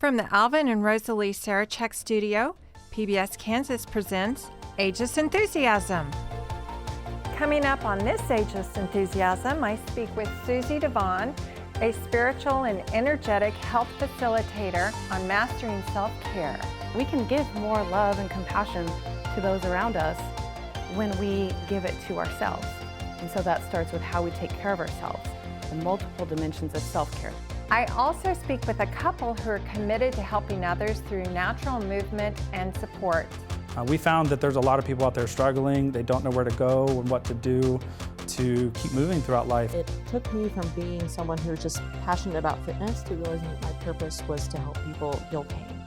From the Alvin and Rosalie Sarachek studio, PBS Kansas presents Ageless Enthusiasm. Coming up on this Ageless Enthusiasm, I speak with Susie Devon, a spiritual and energetic health facilitator on mastering self-care. We can give more love and compassion to those around us when we give it to ourselves. And so that starts with how we take care of ourselves, the multiple dimensions of self-care. I also speak with a couple who are committed to helping others through natural movement and support. We found that there's a lot of people out there struggling. They don't know where to go and what to do to keep moving throughout life. It took me from being someone who was just passionate about fitness to realizing that my purpose was to help people heal pain.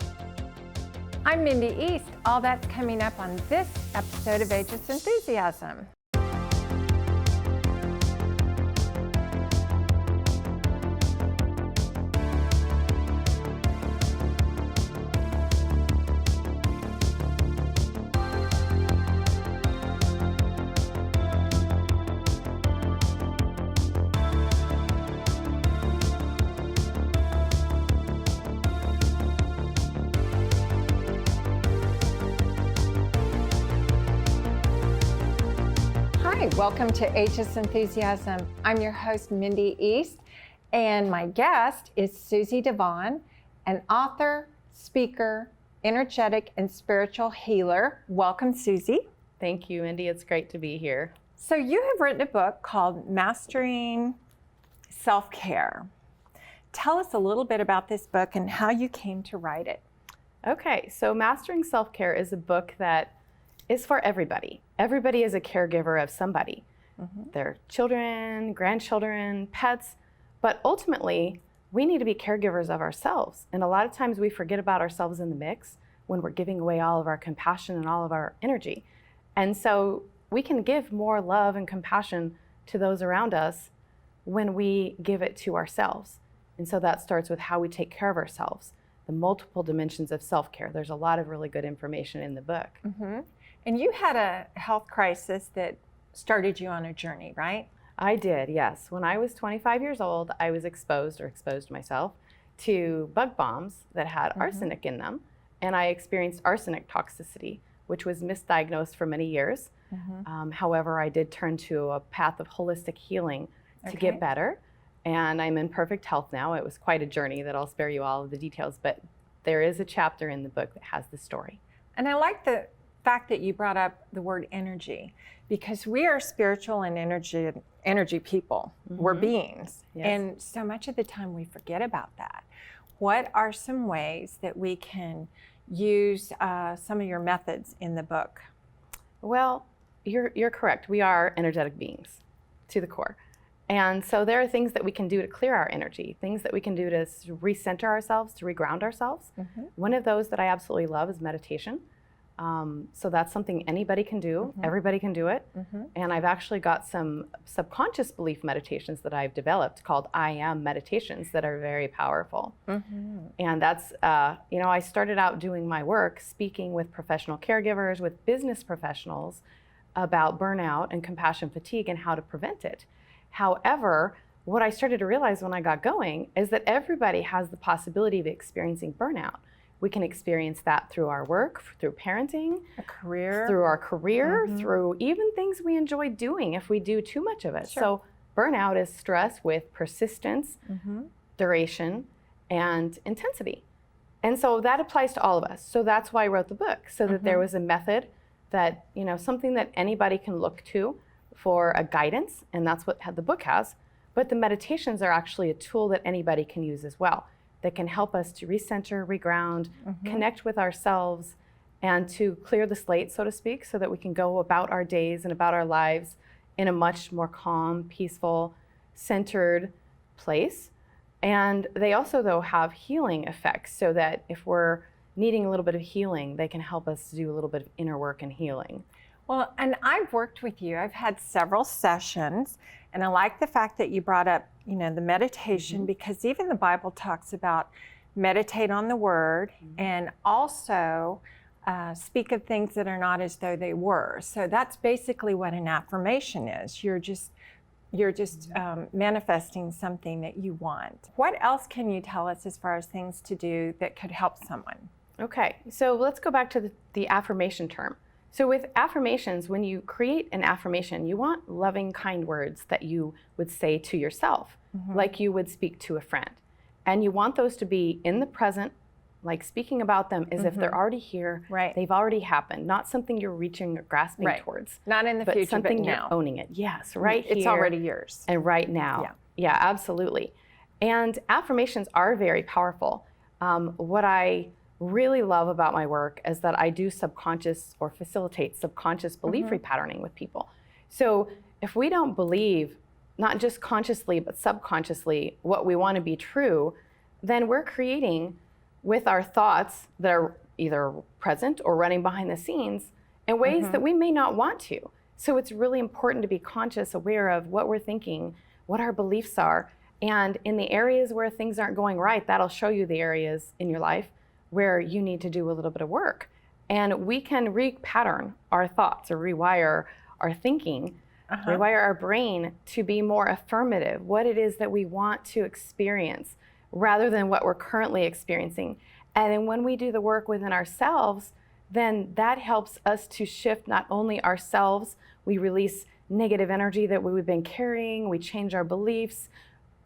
I'm Mindy East. All that's coming up on this episode of Ageless Enthusiasm. Hi, welcome to Ageless Enthusiasm. I'm your host, Mindy East, and my guest is Susie Devon, an author, speaker, energetic, and spiritual healer. Welcome, Susie. Thank you, Mindy. It's great to be here. So you have written a book called Mastering Self-Care. Tell us a little bit about this book and how you came to write it. Okay, so Mastering Self-Care is a book that is for everybody. Everybody is a caregiver of somebody. Their children, grandchildren, pets, but ultimately we need to be caregivers of ourselves. And a lot of times we forget about ourselves in the mix when we're giving away all of our compassion and all of our energy. And so we can give more love and compassion to those around us when we give it to ourselves. And so that starts with how we take care of ourselves, the multiple dimensions of self-care. There's a lot of really good information in the book. And you had a health crisis that started you on a journey, right? I did, yes. When I was 25 years old, I was exposed myself to bug bombs that had arsenic in them. And I experienced arsenic toxicity, which was misdiagnosed for many years. However, I did turn to a path of holistic healing to get better. And I'm in perfect health now. It was quite a journey that I'll spare you all of the details, but there is a chapter in the book that has the story. And I like the fact that you brought up the word energy, because we are spiritual and energy people. We're beings. Yes. And so much of the time we forget about that. What are some ways that we can use some of your methods in the book? Well, you're correct. We are energetic beings to the core. And so there are things that we can do to clear our energy, things that we can do to recenter ourselves, to reground ourselves. One of those that I absolutely love is meditation. So that's something anybody can do. Everybody can do it. And I've actually got some subconscious belief meditations that I've developed called I Am meditations that are very powerful. And that's, I started out doing my work speaking with professional caregivers, with business professionals about burnout and compassion fatigue and how to prevent it. However, what I started to realize when I got going is that everybody has the possibility of experiencing burnout. We can experience that through our work, through parenting, through our career, through even things we enjoy doing if we do too much of it. So burnout is stress with persistence, duration, and intensity. And so that applies to all of us. So that's why I wrote the book, so that there was a method that, something that anybody can look to for a guidance, and that's what the book has. But the meditations are actually a tool that anybody can use as well, that can help us to recenter, reground, connect with ourselves, and to clear the slate, so to speak, so that we can go about our days and about our lives in a much more calm, peaceful, centered place. And they also, though, have healing effects, so that if we're needing a little bit of healing, they can help us do a little bit of inner work and healing. Well, and I've worked with you. I've had several sessions, and I like the fact that you brought up, the meditation, because even the Bible talks about meditate on the word and also speak of things that are not as though they were. So that's basically what an affirmation is. You're just, you're just manifesting something that you want. What else can you tell us as far as things to do that could help someone? Okay, so let's go back to the affirmation term. So with affirmations, when you create an affirmation, you want loving, kind words that you would say to yourself, like you would speak to a friend. And you want those to be in the present, like speaking about them as if they're already here, Right. they've already happened, not something you're reaching or grasping Right. towards. Not in the future, something but you're now. owning it. Yes, right here. It's already yours. And right now. Yeah. Yeah, absolutely. And affirmations are very powerful. What I really love about my work is that I do subconscious or facilitate subconscious belief repatterning with people. So if we don't believe, not just consciously, but subconsciously, what we want to be true, then we're creating with our thoughts that are either present or running behind the scenes in ways that we may not want to. So it's really important to be conscious, aware of what we're thinking, what our beliefs are. And in the areas where things aren't going right, that'll show you the areas in your life where you need to do a little bit of work. And we can repattern our thoughts or rewire our thinking, rewire our brain to be more affirmative, what it is that we want to experience rather than what we're currently experiencing. And then when we do the work within ourselves, then that helps us to shift not only ourselves, we release negative energy that we've been carrying, we change our beliefs,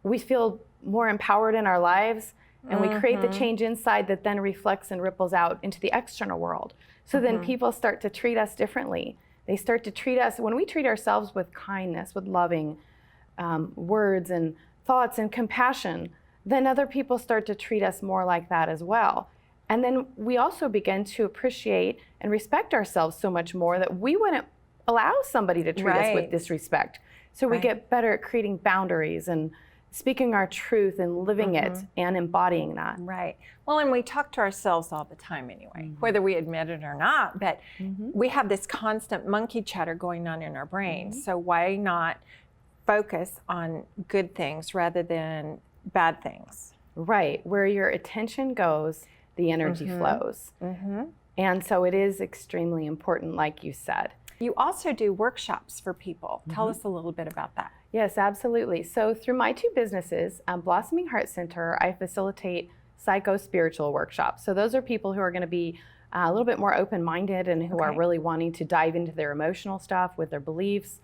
we feel more empowered in our lives, and we create the change inside that then reflects and ripples out into the external world. So then people start to treat us differently. They start to treat us, when we treat ourselves with kindness, with loving words and thoughts and compassion, then other people start to treat us more like that as well. And then we also begin to appreciate and respect ourselves so much more that we wouldn't allow somebody to treat us with disrespect. So we get better at creating boundaries and speaking our truth and living it and embodying that. Right. Well, and we talk to ourselves all the time anyway, whether we admit it or not, but we have this constant monkey chatter going on in our brains. So why not focus on good things rather than bad things? Right. Where your attention goes, the energy flows. And so it is extremely important, like you said. You also do workshops for people. Tell us a little bit about that. Yes, absolutely. So through my two businesses, Blossoming Heart Center, I facilitate psycho-spiritual workshops. So those are people who are going to be a little bit more open-minded and who are really wanting to dive into their emotional stuff with their beliefs.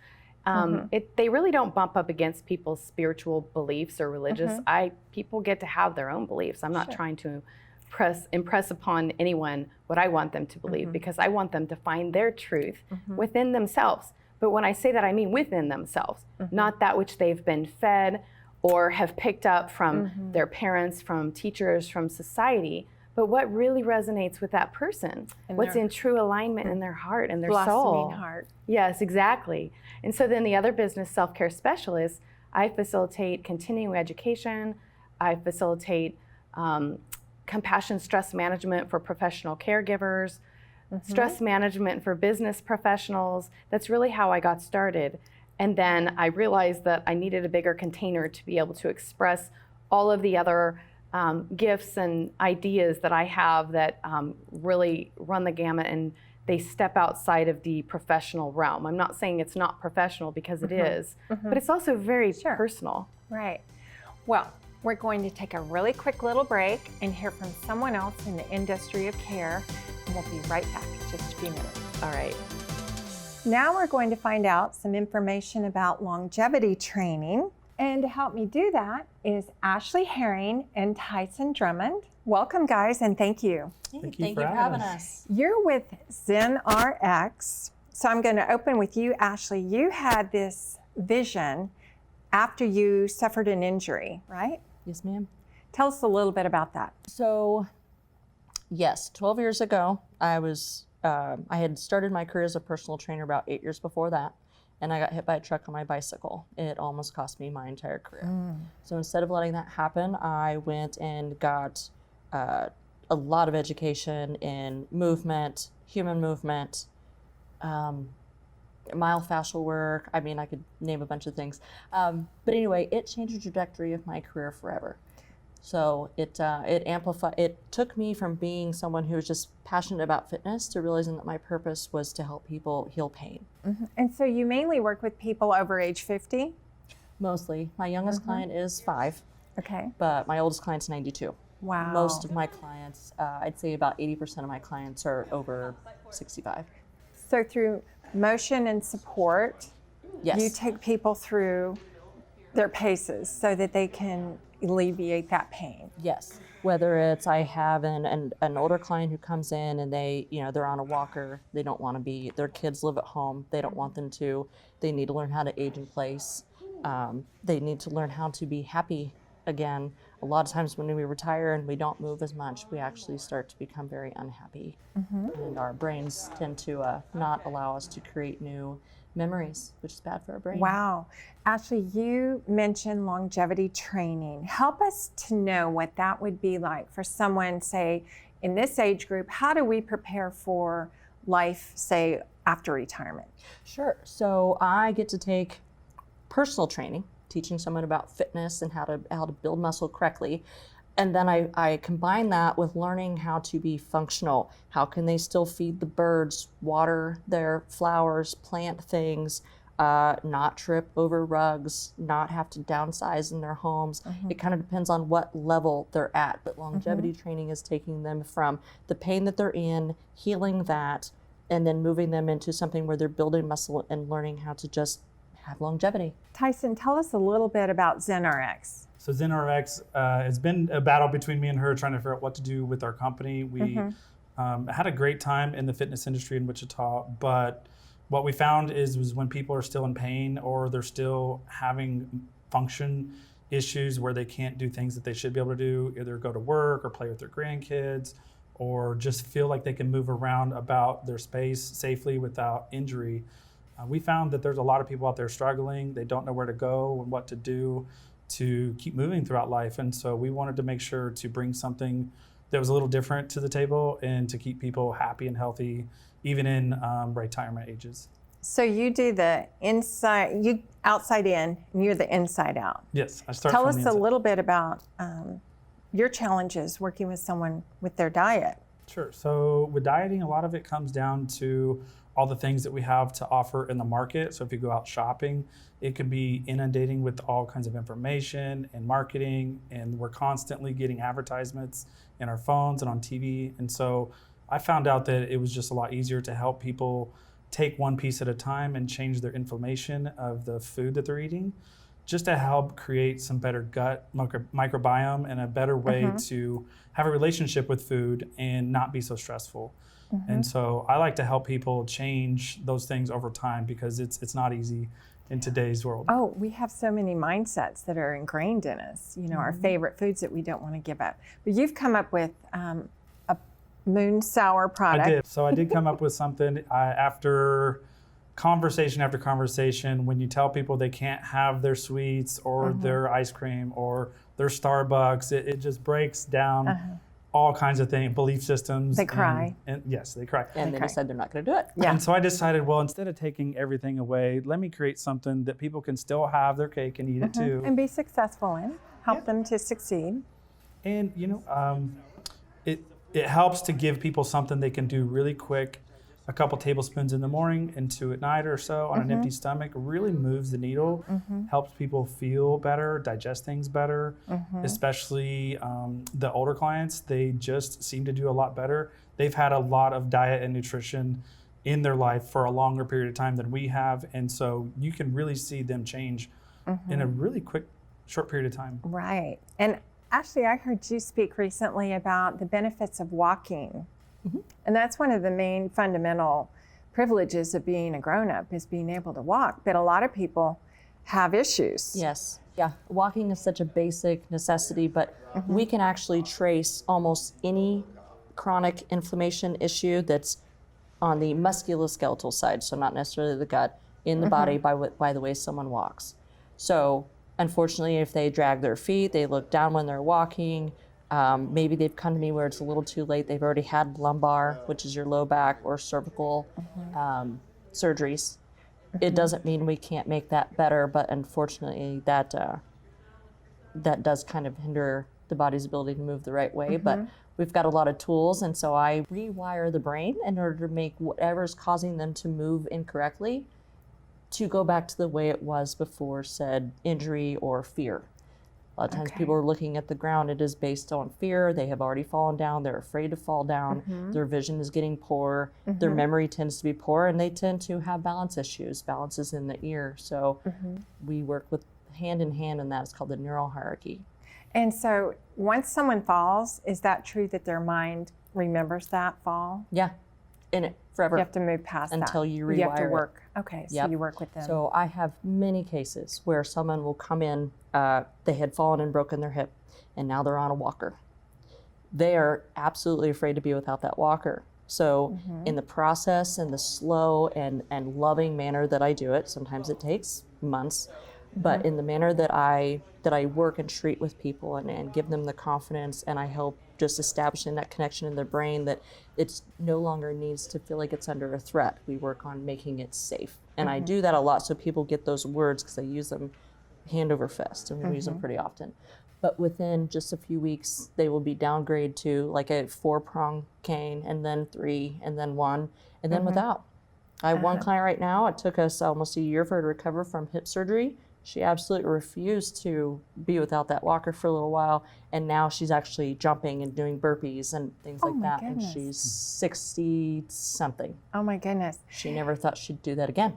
They really don't bump up against people's spiritual beliefs or religious. People get to have their own beliefs. I'm not trying to impress upon anyone what I want them to believe, because I want them to find their truth within themselves. But when I say that, I mean within themselves, not that which they've been fed or have picked up from their parents, from teachers, from society, but what really resonates with that person, what's in true alignment in their heart and their soul. Blossoming heart. Yes, exactly. And so then the other business, Self-Care Specialist, I facilitate continuing education, I facilitate compassion stress management for professional caregivers, stress management for business professionals. That's really how I got started. And then I realized that I needed a bigger container to be able to express all of the other gifts and ideas that I have that really run the gamut and they step outside of the professional realm. I'm not saying it's not professional, because it is, but it's also very personal. Right. Well, we're going to take a really quick little break and hear from someone else in the industry of care, and we'll be right back in just a few minutes. All right. Now we're going to find out some information about longevity training. And to help me do that is Ashley Herring and Tyson Drummond. Welcome, guys, and thank you. Thank you for having us. You're with ZenRx. So I'm going to open with you, Ashley. You had this vision after you suffered an injury, right? Yes, ma'am. Tell us a little bit about that. So, yes, 12 years ago, I had started my career as a personal trainer about 8 years before that, and I got hit by a truck on my bicycle. It almost cost me my entire career. So instead of letting that happen, I went and got a lot of education in movement, human movement, myofascial work. I mean, I could name a bunch of things. But anyway, it changed the trajectory of my career forever. So it amplified. It took me from being someone who was just passionate about fitness to realizing that my purpose was to help people heal pain. And so you mainly work with people over age 50? Mostly. My youngest client is 5, Okay. but my oldest client's 92. Wow. Most of my clients, I'd say about 80% of my clients are over 65. So through motion and support, Yes. you take people through their paces so that they can alleviate that pain. Yes. Whether it's I have an older client who comes in and they're on a walker, they don't want to be, their kids live at home, they don't want them to, they need to learn how to age in place. They need to learn how to be happy again. A lot of times when we retire and we don't move as much, we actually start to become very unhappy. And our brains tend to not allow us to create new memories, which is bad for our brain. Wow. Ashley, you mentioned longevity training. Help us to know what that would be like for someone, say, in this age group. How do we prepare for life, say, after retirement? Sure. So I get to take personal training, teaching someone about fitness and how to build muscle correctly. And then I combine that with learning how to be functional. How can they still feed the birds, water their flowers, plant things, not trip over rugs, not have to downsize in their homes. It kind of depends on what level they're at. But longevity training is taking them from the pain that they're in, healing that, and then moving them into something where they're building muscle and learning how to just have longevity. Tyson, tell us a little bit about ZenRx. So ZenRx, it's been a battle between me and her trying to figure out what to do with our company. We had a great time in the fitness industry in Wichita, but what we found was when people are still in pain or they're still having function issues where they can't do things that they should be able to do, either go to work or play with their grandkids or just feel like they can move around about their space safely without injury. We found that there's a lot of people out there struggling. They don't know where to go and what to do to keep moving throughout life. And so we wanted to make sure to bring something that was a little different to the table and to keep people happy and healthy, even in retirement ages. So you do the inside, you outside in, and you're the inside out. Yes, I start Tell from us the a inside. little bit about your challenges working with someone with their diet. Sure. So with dieting, a lot of it comes down to all the things that we have to offer in the market. So if you go out shopping, it can be inundating with all kinds of information and marketing, and we're constantly getting advertisements in our phones and on TV. And so I found out that it was just a lot easier to help people take one piece at a time and change their inflammation of the food that they're eating, just to help create some better gut microbiome and a better way to have a relationship with food and not be so stressful. And so I like to help people change those things over time because it's not easy in today's world. Oh, we have so many mindsets that are ingrained in us, you know, our favorite foods that we don't want to give up. But you've come up with a moon sour product. I did. So I did come up with something after conversation after conversation. When you tell people they can't have their sweets or their ice cream or their Starbucks, it just breaks down all kinds of things, belief systems. They cry. And yes, they cry. And they decide they're not going to do it. Yeah. And so I decided, well, instead of taking everything away, let me create something that people can still have their cake and eat it too. And be successful in, help them to succeed. And you know, it helps to give people something they can do really quick. A couple tablespoons in the morning and 2 at night or so on an empty stomach really moves the needle, helps people feel better, digest things better, especially the older clients. They just seem to do a lot better. They've had a lot of diet and nutrition in their life for a longer period of time than we have. And so you can really see them change in a really quick, short period of time. Right. And Ashley, I heard you speak recently about the benefits of walking. And that's one of the main fundamental privileges of being a grown-up is being able to walk. But a lot of people have issues. Yes. Yeah. Walking is such a basic necessity, but we can actually trace almost any chronic inflammation issue that's on the musculoskeletal side, so not necessarily the gut, in the body by the way someone walks. So unfortunately, if they drag their feet, they look down when they're walking, maybe they've come to me where it's a little too late. They've already had lumbar, which is your low back or cervical surgeries. It doesn't mean we can't make that better, but unfortunately that does kind of hinder the body's ability to move the right way. But we've got a lot of tools, and so I rewire the brain in order to make whatever's causing them to move incorrectly to go back to the way it was before said injury or fear. A lot of times people are looking at the ground. It is based on fear. They have already fallen down. They're afraid to fall down. Their vision is getting poor. Their memory tends to be poor, and they tend to have balance issues. Balance is in the ear. So we work with hand in hand, and that's called the neural hierarchy. And so once someone falls, is that true that their mind remembers that fall? Yeah, in it forever. You have to move past until that. you rewire You have to it. work. Okay, so Yep. you work with them. So I have many cases where someone will come in, they had fallen and broken their hip, and now they're on a walker. They are absolutely afraid to be without that walker. So in the process and the slow and loving manner that I do it, sometimes it takes months, but in the manner that I work and treat with people and give them the confidence, and I help just establishing that connection in their brain that it's no longer needs to feel like it's under a threat. We work on making it safe. And I do that a lot so people get those words because I use them hand over fist, and we use them pretty often. But within just a few weeks, they will be downgraded to like a 4-prong cane, and then 3, and then 1, and then without. I have one client right now, it took us almost a year for her to recover from hip surgery. She absolutely refused to be without that walker for a little while, and now she's actually jumping and doing burpees and things like my that, goodness. and she's 60-something. Oh my goodness. She never thought she'd do that again.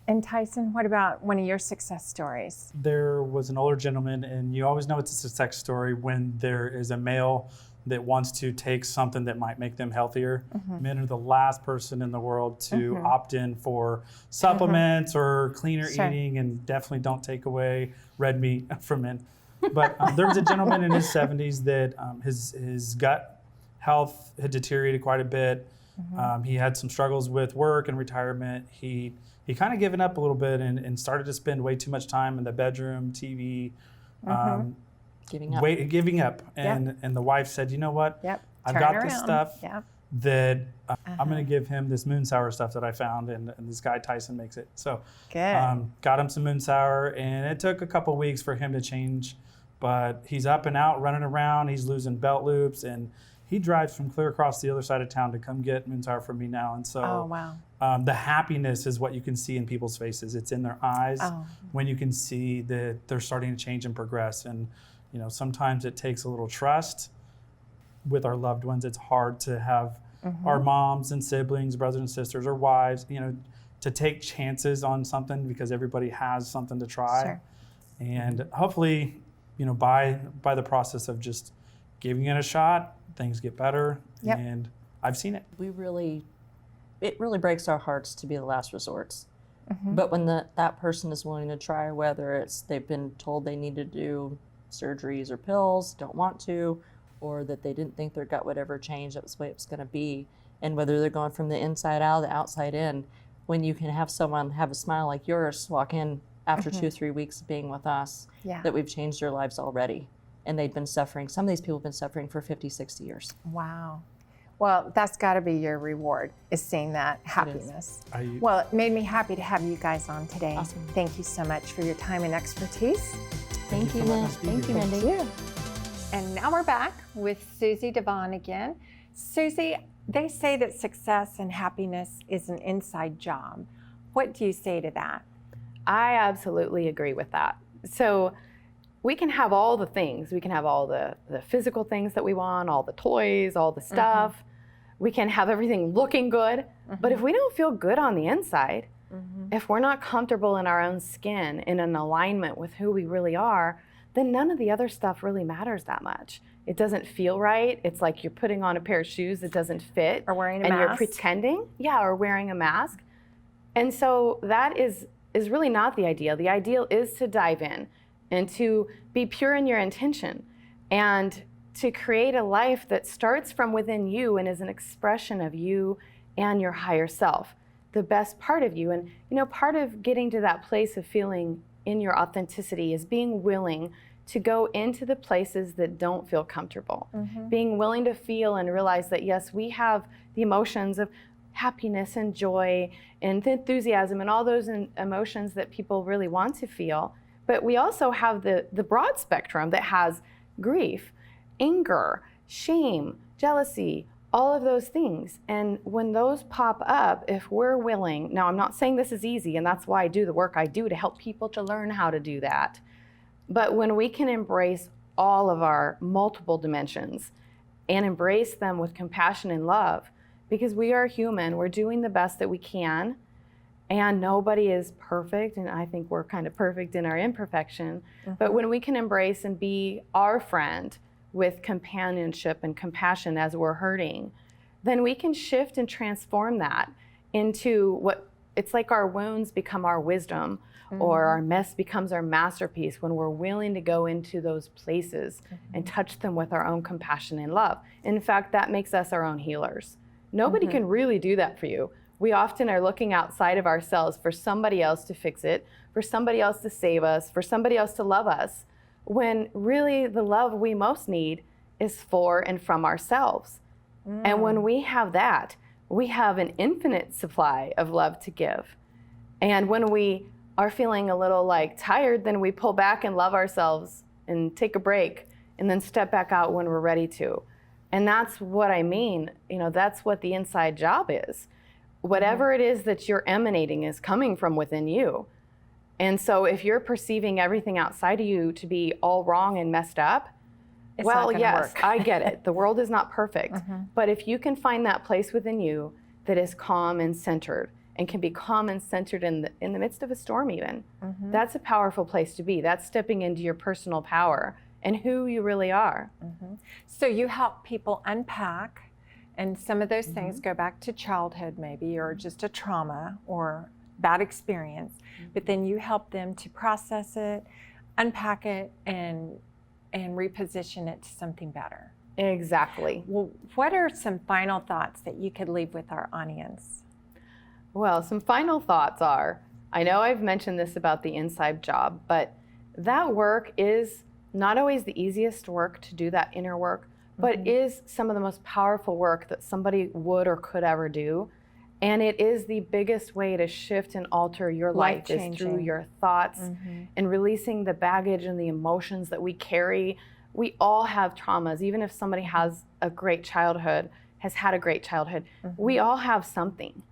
And Tyson, what about one of your success stories? There was an older gentleman, and you always know it's a success story when there is a male that wants to take something that might make them healthier. Men are the last person in the world to opt in for supplements or cleaner Sure. eating, and definitely don't take away red meat from men. But there was a gentleman in his 70s that his gut health had deteriorated quite a bit. He had some struggles with work and retirement. He kind of given up a little bit and started to spend way too much time in the bedroom, TV, Giving up. giving up. And the wife said, you know what? I've Turn got this around. stuff Yep. that I'm going to give him this moon sour stuff that I found, and this guy Tyson makes it. So Good. got him some moon sour, and it took a couple weeks for him to change, but he's up and out running around. He's losing belt loops, and he drives from clear across the other side of town to come get moon sour from me now. And so Oh, wow. the happiness is what you can see in people's faces. It's in their eyes when you can see that they're starting to change and progress. And you know, sometimes it takes a little trust with our loved ones. It's hard to have our moms and siblings, brothers and sisters, or wives, you know, to take chances on something because everybody has something to try. Sure. And hopefully, you know, by the process of just giving it a shot, things get better. Yep. And I've seen it. It really breaks our hearts to be the last resorts. But when that person is willing to try, whether it's they've been told they need to do surgeries or pills, don't want to, or that they didn't think their gut would ever change, that was the way it was going to be, and whether they're going from the inside out, the outside in, when you can have someone have a smile like yours walk in after 2 or 3 weeks of being with us, that we've changed their lives already. And they've been suffering, some of these people have been suffering for 50, 60 years. Wow. Well, that's got to be your reward, is seeing that happiness. I- Well, it made me happy to have you guys on today. Awesome. Thank you so much for your time and expertise. Thank you, for letting us be Thank you, here. Mindy. And now we're back with Susie Devon again. Susie, they say that success and happiness is an inside job. What do you say to that? I absolutely agree with that. So we can have all the things. We can have all the physical things that we want, all the toys, all the stuff. We can have everything looking good. But if we don't feel good on the inside, if we're not comfortable in our own skin, in an alignment with who we really are, then none of the other stuff really matters that much. It doesn't feel right. It's like you're putting on a pair of shoes that doesn't fit. Or wearing a and mask. you're pretending. Yeah, or wearing a mask. And so that is really not the ideal. The ideal is to dive in and to be pure in your intention and to create a life that starts from within you and is an expression of you and your higher self, the best part of you. And you know, part of getting to that place of feeling in your authenticity is being willing to go into the places that don't feel comfortable. Being willing to feel and realize that yes, we have the emotions of happiness and joy and enthusiasm and all those emotions that people really want to feel. But we also have the broad spectrum that has grief, anger, shame, jealousy, all of those things. And when those pop up, if we're willing, now I'm not saying this is easy, and that's why I do the work I do, to help people to learn how to do that. But when we can embrace all of our multiple dimensions and embrace them with compassion and love, because we are human, we're doing the best that we can, and nobody is perfect, and I think we're kind of perfect in our imperfection. But when we can embrace and be our friend with companionship and compassion as we're hurting, then we can shift and transform that into what it's like our wounds become our wisdom, or our mess becomes our masterpiece when we're willing to go into those places and touch them with our own compassion and love. In fact, that makes us our own healers. Nobody can really do that for you. We often are looking outside of ourselves for somebody else to fix it, for somebody else to save us, for somebody else to love us, when really the love we most need is for and from ourselves. And when we have that, we have an infinite supply of love to give. And when we are feeling a little like tired, then we pull back and love ourselves and take a break and then step back out when we're ready to. And that's what I mean, that's what the inside job is. Whatever it is that you're emanating is coming from within you. And so if you're perceiving everything outside of you to be all wrong and messed up, It's not gonna yes, work. I get it. The world is not perfect. But if you can find that place within you that is calm and centered, and can be calm and centered in the midst of a storm even, that's a powerful place to be. That's stepping into your personal power and who you really are. So you help people unpack, and some of those things go back to childhood maybe, or just a trauma or bad experience, but then you help them to process it, unpack it, and reposition it to something better. Exactly. Well, what are some final thoughts that you could leave with our audience? Well, some final thoughts are, I know I've mentioned this about the inside job, but that work is not always the easiest work to do, that inner work, but is some of the most powerful work that somebody would or could ever do. And it is the biggest way to shift and alter your life is through your thoughts and releasing the baggage and the emotions that we carry. We all have traumas. Even if somebody has a great childhood, has had a great childhood, we all have something.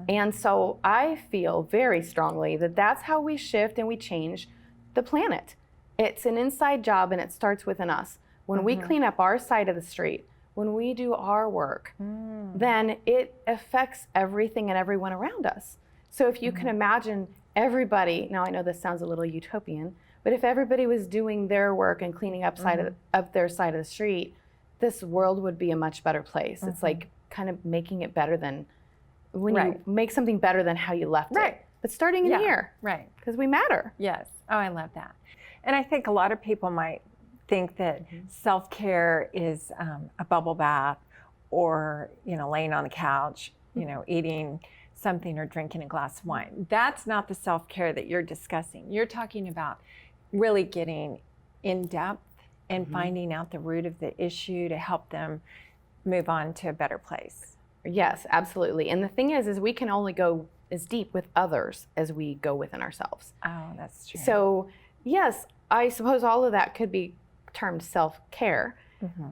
And so I feel very strongly that that's how we shift and we change the planet. It's an inside job, and it starts within us. When we clean up our side of the street, when we do our work, then it affects everything and everyone around us. So if you can imagine everybody, now I know this sounds a little utopian, but if everybody was doing their work and cleaning up up their side of the street, this world would be a much better place. It's like kind of making it better than when you make something better than how you left it. But starting in here, because we matter. Yes. Oh, I love that. And I think a lot of people might think that self-care is a bubble bath, or laying on the couch, eating something or drinking a glass of wine. That's not the self-care that you're discussing. You're talking about really getting in depth and finding out the root of the issue to help them move on to a better place. Yes, absolutely. And the thing is we can only go as deep with others as we go within ourselves. Oh, that's true. So yes, I suppose all of that could be termed self-care.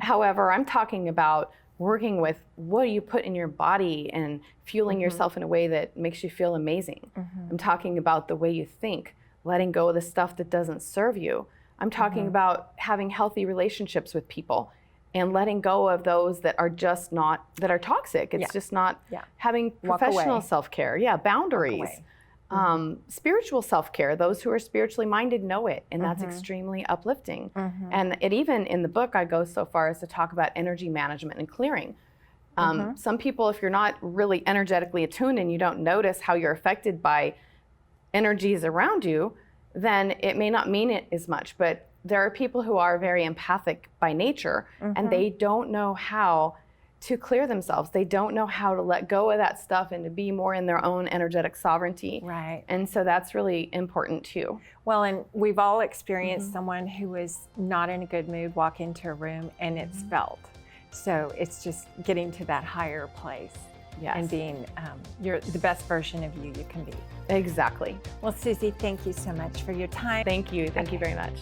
However, I'm talking about working with what do you put in your body and fueling yourself in a way that makes you feel amazing. I'm talking about the way you think, letting go of the stuff that doesn't serve you. I'm talking about having healthy relationships with people and letting go of those that are just not, that are toxic. It's just not having professional self-care. Boundaries. Spiritual self-care. Those who are spiritually minded know it, and that's extremely uplifting. And it even in the book, I go so far as to talk about energy management and clearing. Some people, if you're not really energetically attuned and you don't notice how you're affected by energies around you, then it may not mean it as much. But there are people who are very empathic by nature, and they don't know how to clear themselves. They don't know how to let go of that stuff and to be more in their own energetic sovereignty. Right. And so that's really important too. Well, and we've all experienced someone who was not in a good mood walk into a room, and it's felt. So it's just getting to that higher place and being the best version of you can be. Exactly. Well, Susie, thank you so much for your time. Thank you. Thank you very much.